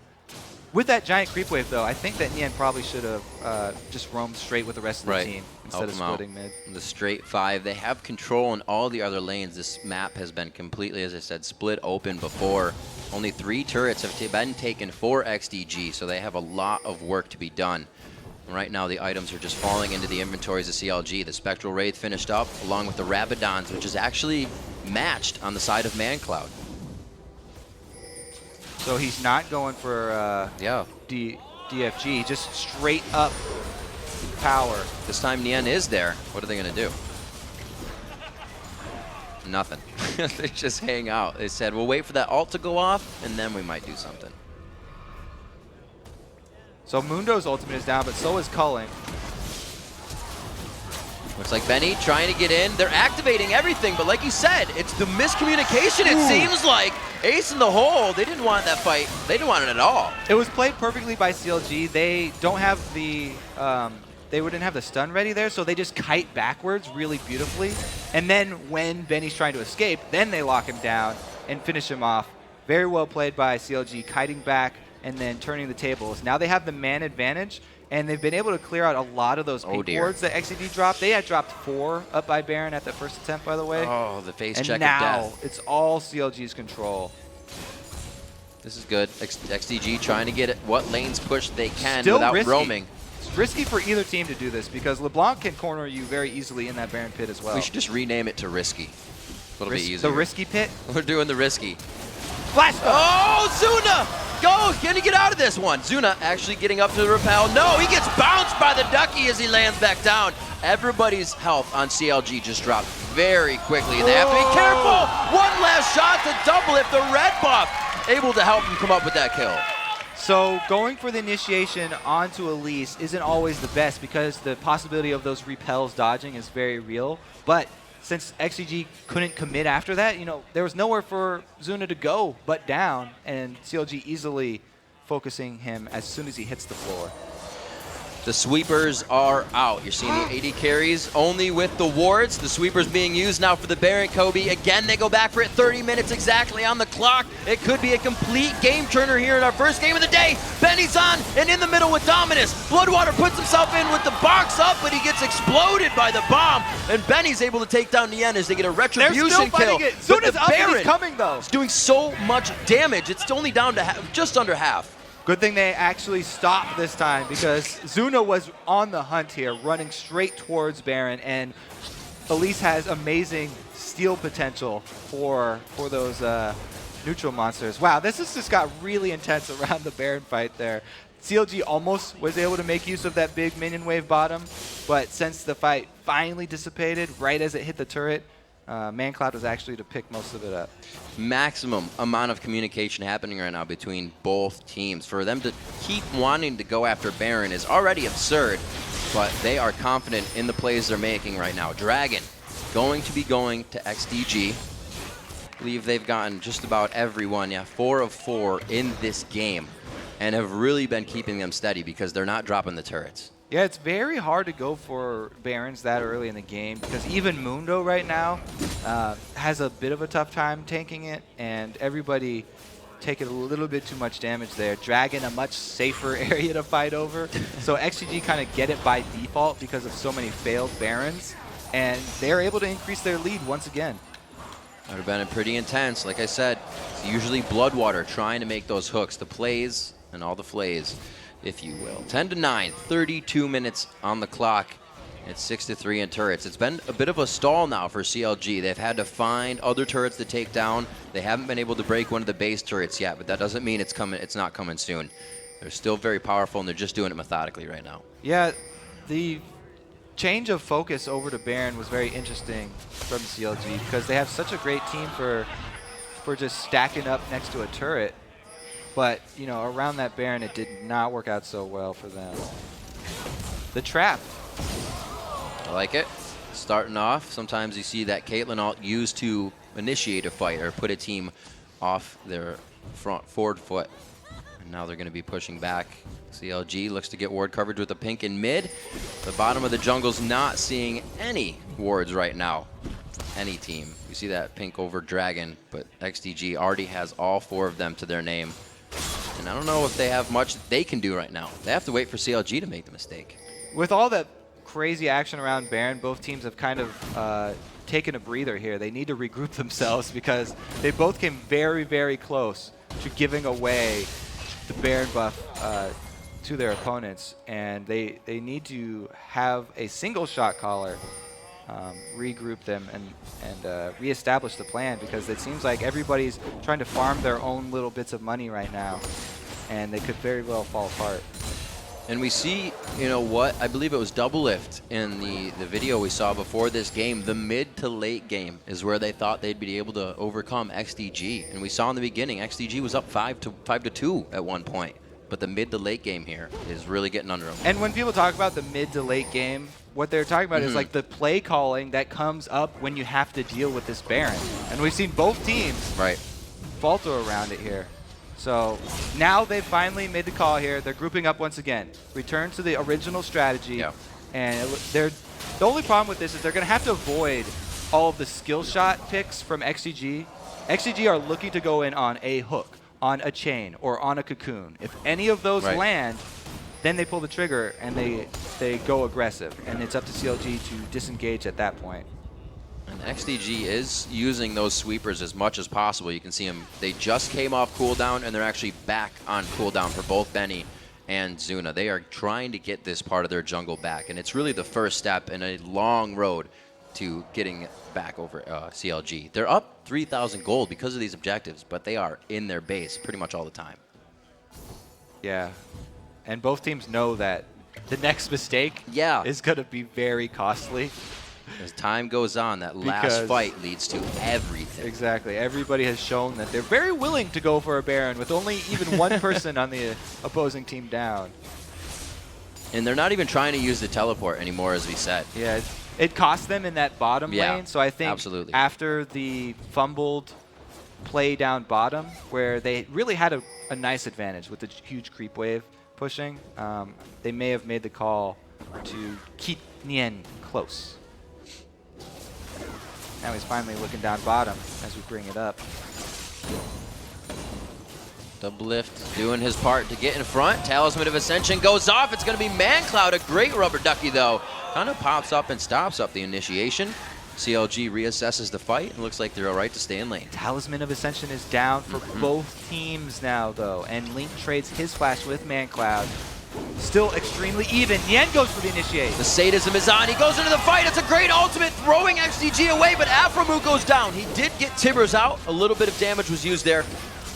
Speaker 2: With that giant creep wave, though, I think that Nien probably should have just roamed straight with the rest of the team instead of splitting mid.
Speaker 1: The straight 5. They have control in all the other lanes. This map has been completely, as I said, split open before. Only 3 turrets have been taken for XDG, so they have a lot of work to be done. Right now, the items are just falling into the inventories of CLG. The Spectral Wraith finished up, along with the Rabadons, which is actually matched on the side of Mancloud.
Speaker 2: So he's not going for DFG, just straight up power.
Speaker 1: This time Nien is there. What are they going to do? Nothing. They just hang out. They said, we'll wait for that ult to go off, and then we might do something.
Speaker 2: So Mundo's ultimate is down, but so is Culling.
Speaker 1: Looks like Benny trying to get in. They're activating everything, but like you said, it's the miscommunication, it seems like. Ace in the hole. They didn't want that fight. They didn't want it at all.
Speaker 2: It was played perfectly by CLG. They don't have the... they wouldn't have the stun ready there, so they just kite backwards really beautifully. And then when Benny's trying to escape, then they lock him down and finish him off. Very well played by CLG, kiting back and then turning the tables. Now they have the man advantage, and they've been able to clear out a lot of those pink wards that XDG dropped. They had dropped 4 up by Baron at that first attempt, by the way.
Speaker 1: Oh, the face check of
Speaker 2: now
Speaker 1: death.
Speaker 2: it's all CLG's control.
Speaker 1: This is good. XDG trying to get it what lanes push they can
Speaker 2: Still
Speaker 1: without
Speaker 2: risky.
Speaker 1: roaming.
Speaker 2: It's risky for either team to do this because LeBlanc can corner you very easily in that Baron pit as well.
Speaker 1: We should just rename it to Risky. It'll be easier.
Speaker 2: The Risky pit?
Speaker 1: We're doing the Risky.
Speaker 2: Flash!
Speaker 1: Oh, Zuna! Go! Can he get out of this one? Zuna actually getting up to the rappel. No, he gets bounced by the ducky as he lands back down. Everybody's health on CLG just dropped very quickly, and they have to be careful. One last shot to Doublelift, the red buff, able to help him come up with that kill.
Speaker 2: So going for the initiation onto Elise isn't always the best because the possibility of those repels dodging is very real. But since XDG couldn't commit after that, there was nowhere for Zuna to go but down, and CLG easily focusing him as soon as he hits the floor.
Speaker 1: The sweepers are out. You're seeing the 80 carries only with the wards. The sweepers being used now for the Baron Kobe. Again, they go back for it. 30 minutes exactly on the clock. It could be a complete game turner here in our first game of the day. Benny's on and in the middle with Dominus. Bloodwater puts himself in with the box up, but he gets exploded by the bomb. And Benny's able to take down Nien as they get a retribution kill.
Speaker 2: Zuna's up and he's coming though.
Speaker 1: It's doing so much damage. It's only down to just under half.
Speaker 2: Good thing they actually stopped this time because Zuna was on the hunt here, running straight towards Baron, and Elise has amazing steal potential for those neutral monsters. Wow, this has just got really intense around the Baron fight there. CLG almost was able to make use of that big minion wave bottom, but since the fight finally dissipated right as it hit the turret, Mancloud was actually to pick most of it up.
Speaker 1: Maximum amount of communication happening right now between both teams. For them to keep wanting to go after Baron is already absurd, but they are confident in the plays they're making right now. Dragon going to be going to XDG. I believe they've gotten just about everyone, 4 of 4 in this game, and have really been keeping them steady because they're not dropping the turrets.
Speaker 2: Yeah, it's very hard to go for Barons that early in the game because even Mundo right now has a bit of a tough time tanking it, and everybody taking a little bit too much damage there. Dragon, a much safer area to fight over. So XGG kind of get it by default because of so many failed Barons, and they're able to increase their lead once again.
Speaker 1: That would have been pretty intense. Like I said, it's usually Bloodwater trying to make those hooks, the plays and all the flays, if you will. 10-9, 32 minutes on the clock. It's 6-3 in turrets. It's been a bit of a stall now for CLG. They've had to find other turrets to take down. They haven't been able to break one of the base turrets yet, but that doesn't mean it's coming. It's not coming soon. They're still very powerful, and they're just doing it methodically right now.
Speaker 2: Yeah, the change of focus over to Baron was very interesting from CLG because they have such a great team for just stacking up next to a turret. But, around that Baron, it did not work out so well for them. The trap.
Speaker 1: I like it. Starting off, sometimes you see that Caitlyn ult used to initiate a fight or put a team off their forward foot. And now they're going to be pushing back. CLG looks to get ward coverage with the pink in mid. The bottom of the jungle's not seeing any wards right now. Any team. You see that pink over Dragon, but XDG already has all 4 of them to their name. And I don't know if they have much they can do right now. They have to wait for CLG to make the mistake.
Speaker 2: With all that crazy action around Baron, both teams have kind of taken a breather here. They need to regroup themselves because they both came very, very close to giving away the Baron buff to their opponents. And they need to have a single shot caller regroup them and reestablish the plan because it seems like everybody's trying to farm their own little bits of money right now, and they could very well fall apart.
Speaker 1: And we see, I believe it was Doublelift in the video we saw before this game. The mid to late game is where they thought they'd be able to overcome XDG. And we saw in the beginning, XDG was up 5-2 at one point. But the mid to late game here is really getting under them.
Speaker 2: And when people talk about the mid to late game, what they're talking about is like the play calling that comes up when you have to deal with this Baron. And we've seen both teams falter around it here. So now they've finally made the call here. They're grouping up once again. Return to the original strategy.
Speaker 1: Yeah.
Speaker 2: And the only problem with this is they're going to have to avoid all of the skill shot picks from XDG. XDG are looking to go in on a hook, on a chain, or on a cocoon. If any of those land, then they pull the trigger and they go aggressive. And it's up to CLG to disengage at that point.
Speaker 1: And XDG is using those sweepers as much as possible. You can see them. They just came off cooldown, and they're actually back on cooldown for both Benny and Zuna. They are trying to get this part of their jungle back, and it's really the first step in a long road to getting back over CLG. They're up 3,000 gold because of these objectives, but they are in their base pretty much all the time.
Speaker 2: Yeah, and both teams know that the next mistake is going to be very costly.
Speaker 1: As time goes on, that last fight leads to everything.
Speaker 2: Exactly. Everybody has shown that they're very willing to go for a Baron with only even one person on the opposing team down.
Speaker 1: And they're not even trying to use the teleport anymore, as we said.
Speaker 2: Yeah, it cost them in that bottom lane. So I think after the fumbled play down bottom, where they really had a nice advantage with the huge creep wave pushing, they may have made the call to keep Nien close. Now he's finally looking down bottom as we bring it up.
Speaker 1: Doublelift doing his part to get in front. Talisman of Ascension goes off. It's going to be Mancloud, a great rubber ducky though. Kind of pops up and stops up the initiation. CLG reassesses the fight and looks like they're all right to stay in lane.
Speaker 2: Talisman of Ascension is down for both teams now though, and Link trades his flash with Mancloud. Still extremely even. Nien goes for the initiate.
Speaker 1: The sadism is on. He goes into the fight. It's a great ultimate, throwing XDG away, but Aphromoo goes down. He did get Tibbers out. A little bit of damage was used there.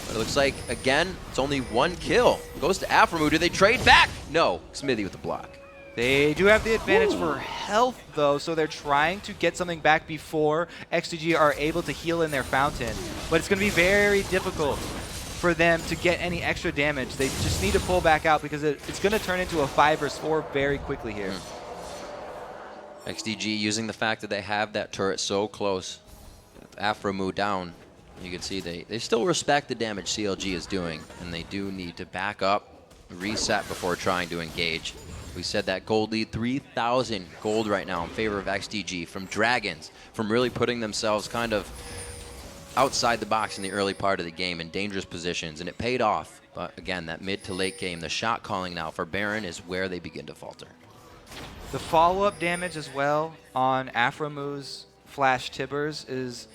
Speaker 1: But it looks like, again, it's only one kill. Goes to Aphromoo. Do they trade back? No. Xmithie with the block.
Speaker 2: They do have the advantage for health, though, so they're trying to get something back before XDG are able to heal in their fountain. But it's going to be very difficult for them to get any extra damage. They just need to pull back out because it's going to turn into a 5 versus 4 very quickly here.
Speaker 1: XDG using the fact that they have that turret so close. Aphromoo down. You can see they still respect the damage CLG is doing, and they do need to back up, reset before trying to engage. We said that gold lead, 3,000 gold right now in favor of XDG from Dragons, from really putting themselves kind of outside the box in the early part of the game in dangerous positions, and it paid off. But again, that mid to late game, the shot calling now for Baron is where they begin to falter.
Speaker 2: The follow-up damage as well on Aphromoo's flash Tibbers is,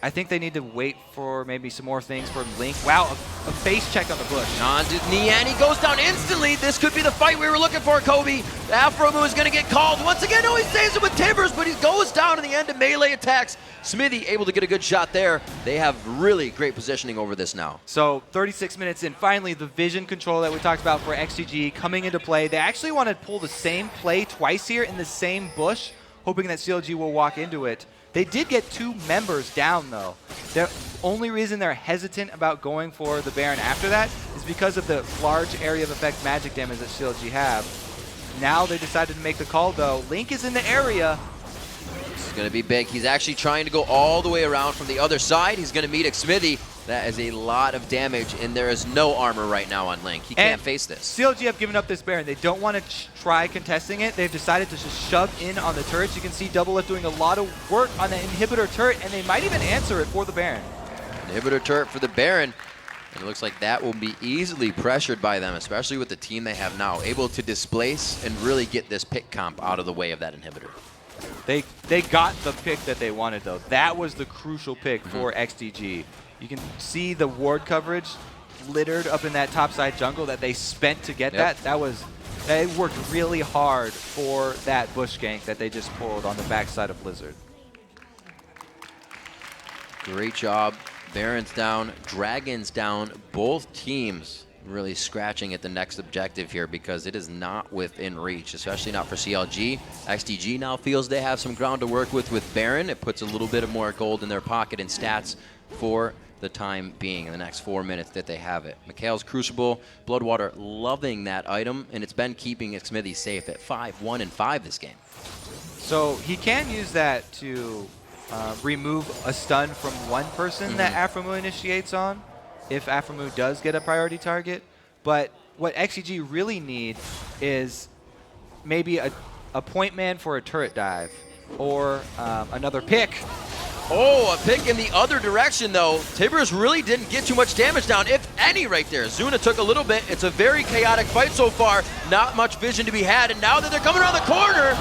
Speaker 2: I think they need to wait for maybe some more things from Link. Wow, a face check on the bush.
Speaker 1: On to Nien, he goes down instantly. This could be the fight we were looking for, Kobe. Aphromoo is going to get called once again. No, he saves it with Tibbers, but he goes down in the end of melee attacks. Xmithie able to get a good shot there. They have really great positioning over this now.
Speaker 2: So 36 minutes in, finally the vision control that we talked about for XDG coming into play. They actually want to pull the same play twice here in the same bush, hoping that CLG will walk into it. They did get 2 members down, though. The only reason they're hesitant about going for the Baron after that is because of the large area of effect magic damage that CLG have. Now they decided to make the call, though. Link is in the area.
Speaker 1: This is going to be big. He's actually trying to go all the way around from the other side. He's going to meet Xmithie. That is a lot of damage, and there is no armor right now on Link. He can't face this.
Speaker 2: CLG have given up this Baron. They don't want to try contesting it. They've decided to just shove in on the turrets. You can see Doublelift doing a lot of work on the inhibitor turret, and they might even answer it for the Baron.
Speaker 1: Inhibitor turret for the Baron. And it looks like that will be easily pressured by them, especially with the team they have now, able to displace and really get this pick comp out of the way of that inhibitor.
Speaker 2: They got the pick that they wanted, though. That was the crucial pick for XDG. You can see the ward coverage littered up in that topside jungle that they spent to get that. They worked really hard for that bush gank that they just pulled on the backside of Blizzard.
Speaker 1: Great job. Baron's down, Dragon's down. Both teams really scratching at the next objective here because it is not within reach, especially not for CLG. XDG now feels they have some ground to work with Baron. It puts a little bit of more gold in their pocket and stats for the time being in the next 4 minutes that they have it. Mikhail's Crucible, Bloodwater loving that item, and it's been keeping Xmithie safe at 5-1 and 5 this game.
Speaker 2: So he can use that to remove a stun from one person that Aphromoo initiates on, if Aphromoo does get a priority target. But what XDG really need is maybe a point man for a turret dive, or another pick.
Speaker 1: Oh, a pick in the other direction, though. Tibbers really didn't get too much damage down, if any, right there. Zuna took a little bit. It's a very chaotic fight so far. Not much vision to be had, and now that they're coming around the corner,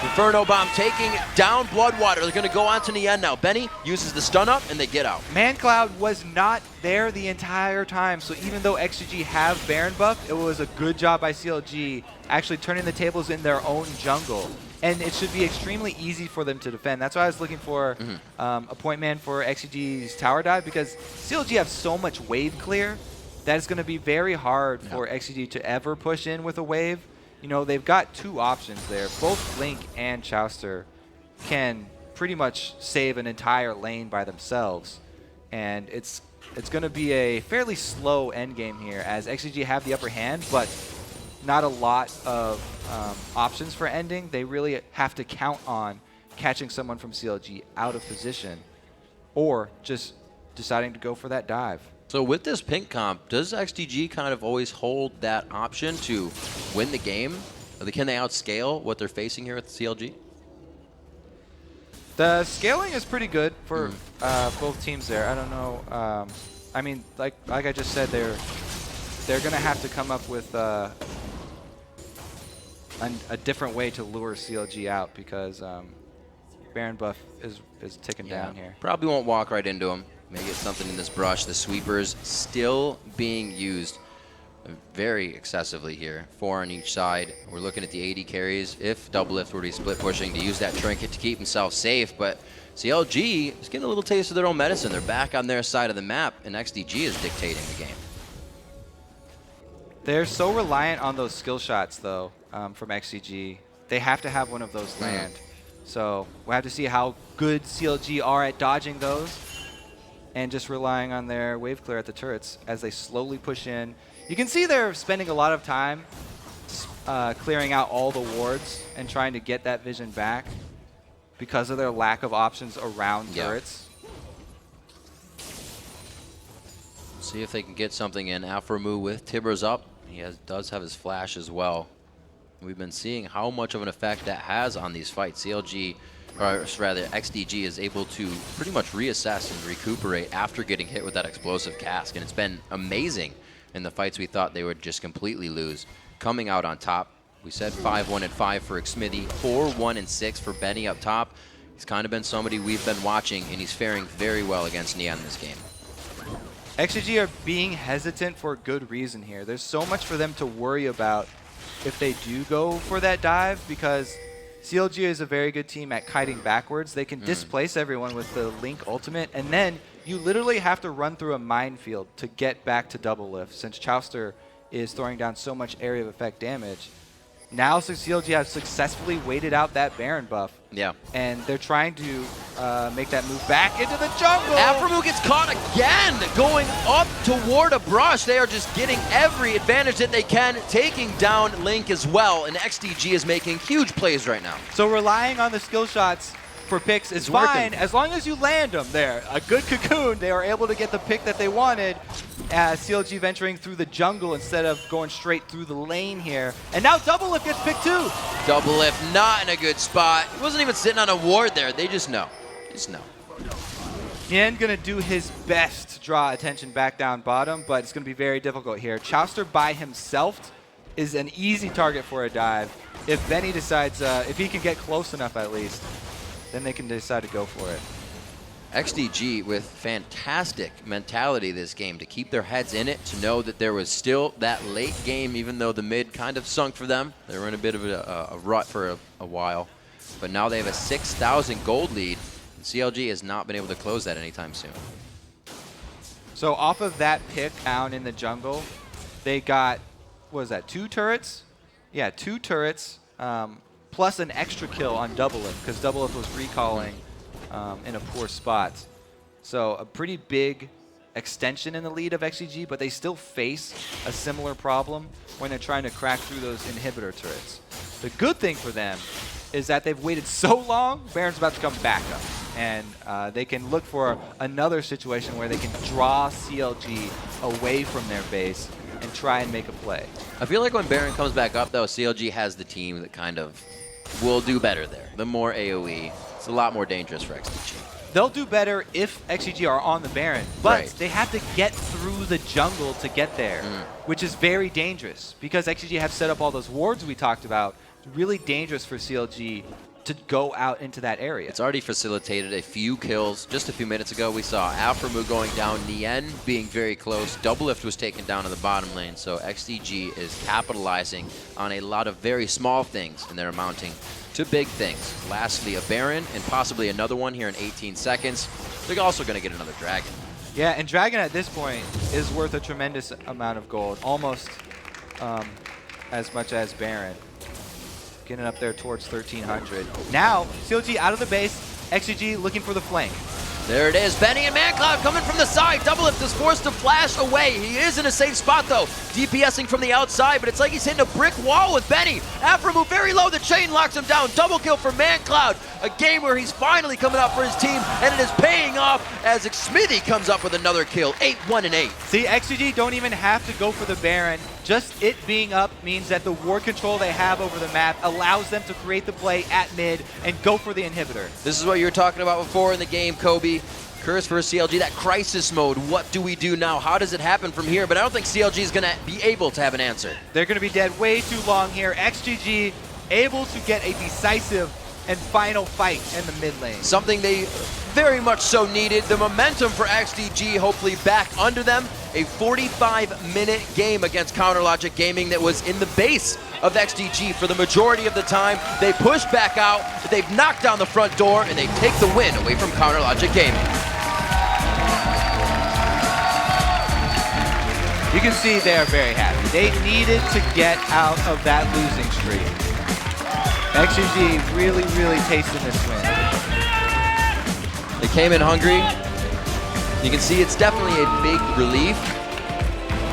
Speaker 1: Inferno Bomb taking down Bloodwater. They're going to go on to Nien now. Benny uses the stun up, and they get out.
Speaker 2: Mancloud was not there the entire time, so even though XDG have Baron buff, it was a good job by CLG actually turning the tables in their own jungle. And it should be extremely easy for them to defend. That's why I was looking for a point man for XDG's tower dive, because CLG have so much wave clear that it's going to be very hard for XDG to ever push in with a wave. You know, they've got two options there. Both Link and Chauster can pretty much save an entire lane by themselves. And it's going to be a fairly slow endgame here, as XDG have the upper hand, but not a lot of options for ending. They really have to count on catching someone from CLG out of position or just deciding to go for that dive.
Speaker 1: So with this pink comp, does XDG kind of always hold that option to win the game? Can they outscale what they're facing here with CLG?
Speaker 2: The scaling is pretty good for both teams there. I don't know. I mean, like I just said, they're going to have to come up with a different way to lure CLG out, because Baron buff is ticking down here.
Speaker 1: Probably won't walk right into him. May get something in this brush. The sweepers still being used very excessively here. 4 on each side. We're looking at the AD carries. If Doublelift were to be split pushing, to use that trinket to keep himself safe, but CLG is getting a little taste of their own medicine. They're back on their side of the map, and XDG is dictating the game.
Speaker 2: They're so reliant on those skill shots, though, from XDG. They have to have one of those land. So we'll have to see how good CLG are at dodging those and just relying on their wave clear at the turrets as they slowly push in. You can see they're spending a lot of time clearing out all the wards and trying to get that vision back because of their lack of options around turrets.
Speaker 1: See if they can get something in. Aphromoo with Tibbers up. He does have his flash as well. We've been seeing how much of an effect that has on these fights. CLG, or rather XDG, is able to pretty much reassess and recuperate after getting hit with that explosive cask, and it's been amazing in the fights we thought they would just completely lose. Coming out on top, we said 5-1 and 5 for Xmithie, 4-1 and 6 for Benny up top. He's kind of been somebody we've been watching, and he's faring very well against Nien in this game.
Speaker 2: XDG are being hesitant for a good reason here. There's so much for them to worry about if they do go for that dive, because CLG is a very good team at kiting backwards. They can displace everyone with the Link ultimate, and then you literally have to run through a minefield to get back to Doublelift, since Chauster is throwing down so much area of effect damage. Now CLG has successfully waited out that Baron buff.
Speaker 1: Yeah.
Speaker 2: And they're trying to make that move back into the jungle.
Speaker 1: Aphromoo gets caught again, going up toward a brush. They are just getting every advantage that they can, taking down Link as well. And XDG is making huge plays right now.
Speaker 2: So relying on the skill shots for picks is fine, as long as you land them there. A good cocoon, they are able to get the pick that they wanted. CLG venturing through the jungle instead of going straight through the lane here. And now Doublelift gets picked too.
Speaker 1: Doublelift not in a good spot. He wasn't even sitting on a ward there. They just know. Just know.
Speaker 2: Nien gonna do his best to draw attention back down bottom, but it's gonna be very difficult here. Chauster by himself is an easy target for a dive. If Benny decides, if he can get close enough at least, then they can decide to go for it.
Speaker 1: XDG with fantastic mentality this game to keep their heads in it, to know that there was still that late game, even though the mid kind of sunk for them. They were in a bit of a rut for a while. But now they have a 6,000 gold lead, and CLG has not been able to close that anytime soon.
Speaker 2: So off of that pick down in the jungle, they got, what was that, 2 turrets? Yeah, 2 turrets, plus an extra kill on Doublelift, because Doublelift was recalling in a poor spot. So a pretty big extension in the lead of XDG, but they still face a similar problem when they're trying to crack through those inhibitor turrets. The good thing for them is that they've waited so long, Baron's about to come back up. And they can look for another situation where they can draw CLG away from their base and try and make a play.
Speaker 1: I feel like when Baron comes back up, though, CLG has the team that kind of will do better there. The more AoE, it's a lot more dangerous for XDG.
Speaker 2: They'll do better if XDG are on the Baron, but they have to get through the jungle to get there, which is very dangerous because XDG have set up all those wards we talked about. It's really dangerous for CLG to go out into that area.
Speaker 1: It's already facilitated a few kills. Just a few minutes ago, we saw Aphromoo going down, Nien being very close. Doublelift was taken down in the bottom lane, so XDG is capitalizing on a lot of very small things, and they're amounting to big things. Lastly, a Baron, and possibly another one here in 18 seconds. They're also going to get another Dragon.
Speaker 2: Yeah, and Dragon at this point is worth a tremendous amount of gold, almost as much as Baron. Getting up there towards 1,300. Now, CLG out of the base, XDG looking for the flank.
Speaker 1: There it is, Benny and Mancloud coming from the side. Doublelift is forced to flash away. He is in a safe spot though, DPSing from the outside, but it's like he's hitting a brick wall with Benny. Aphromoo very low, the chain locks him down. Double kill for Mancloud. A game where he's finally coming out for his team, and it is paying off as Xmithie comes up with another kill, 8-1 and 8.
Speaker 2: See, XDG don't even have to go for the Baron. Just it being up means that the ward control they have over the map allows them to create the play at mid and go for the inhibitor.
Speaker 1: This is what you were talking about before in the game, Kobe. Curse versus CLG, that crisis mode. What do we do now? How does it happen from here? But I don't think CLG is going to be able to have an answer.
Speaker 2: They're going to be dead way too long here. XDG able to get a decisive and final fight in the mid lane.
Speaker 1: Something they very much so needed. The momentum for XDG hopefully back under them. A 45-minute game against CounterLogic Gaming that was in the base of XDG for the majority of the time. They push back out, they've knocked down the front door, and they take the win away from CounterLogic Gaming.
Speaker 2: You can see they are very happy. They needed to get out of that losing streak. XDG really, really tasting this win.
Speaker 1: They came in hungry. You can see it's definitely a big relief.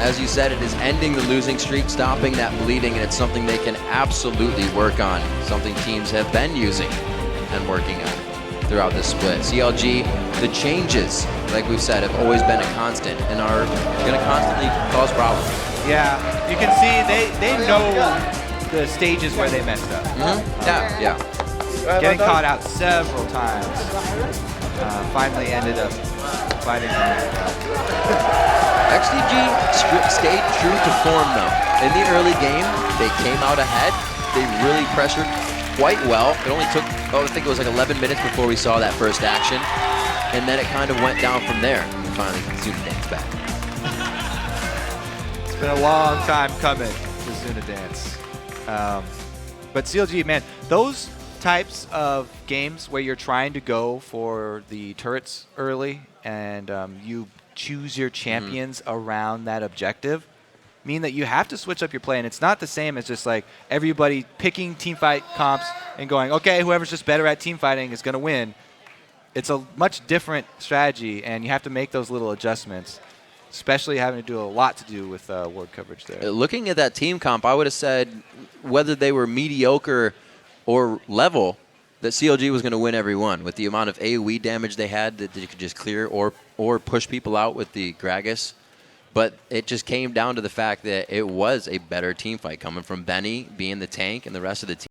Speaker 1: As you said, it is ending the losing streak, stopping that bleeding, and it's something they can absolutely work on. Something teams have been using and working on throughout this split. CLG, the changes, like we've said, have always been a constant and are going to constantly cause problems.
Speaker 2: Yeah, you can see they know the stages where they messed up.
Speaker 1: Yeah.
Speaker 2: Getting caught out several times. Finally ended up fighting them.
Speaker 1: XDG stayed true to form though. In the early game, they came out ahead. They really pressured quite well. It only took, I think it was like 11 minutes before we saw that first action. And then it kind of went down from there. And finally, Zuna Dance back.
Speaker 2: It's been a long time coming, the Zuna Dance. But CLG, man, those types of games where you're trying to go for the turrets early and you choose your champions around that objective mean that you have to switch up your play, and it's not the same as just like everybody picking teamfight comps and going, okay, whoever's just better at teamfighting is going to win. It's a much different strategy, and you have to make those little adjustments, especially having to do a lot to do with ward coverage there.
Speaker 1: Looking at that team comp, I would have said whether they were mediocre or level, that CLG was going to win every one with the amount of AoE damage they had that they could just clear or push people out with the Gragas. But it just came down to the fact that it was a better team fight coming from Benny being the tank and the rest of the team.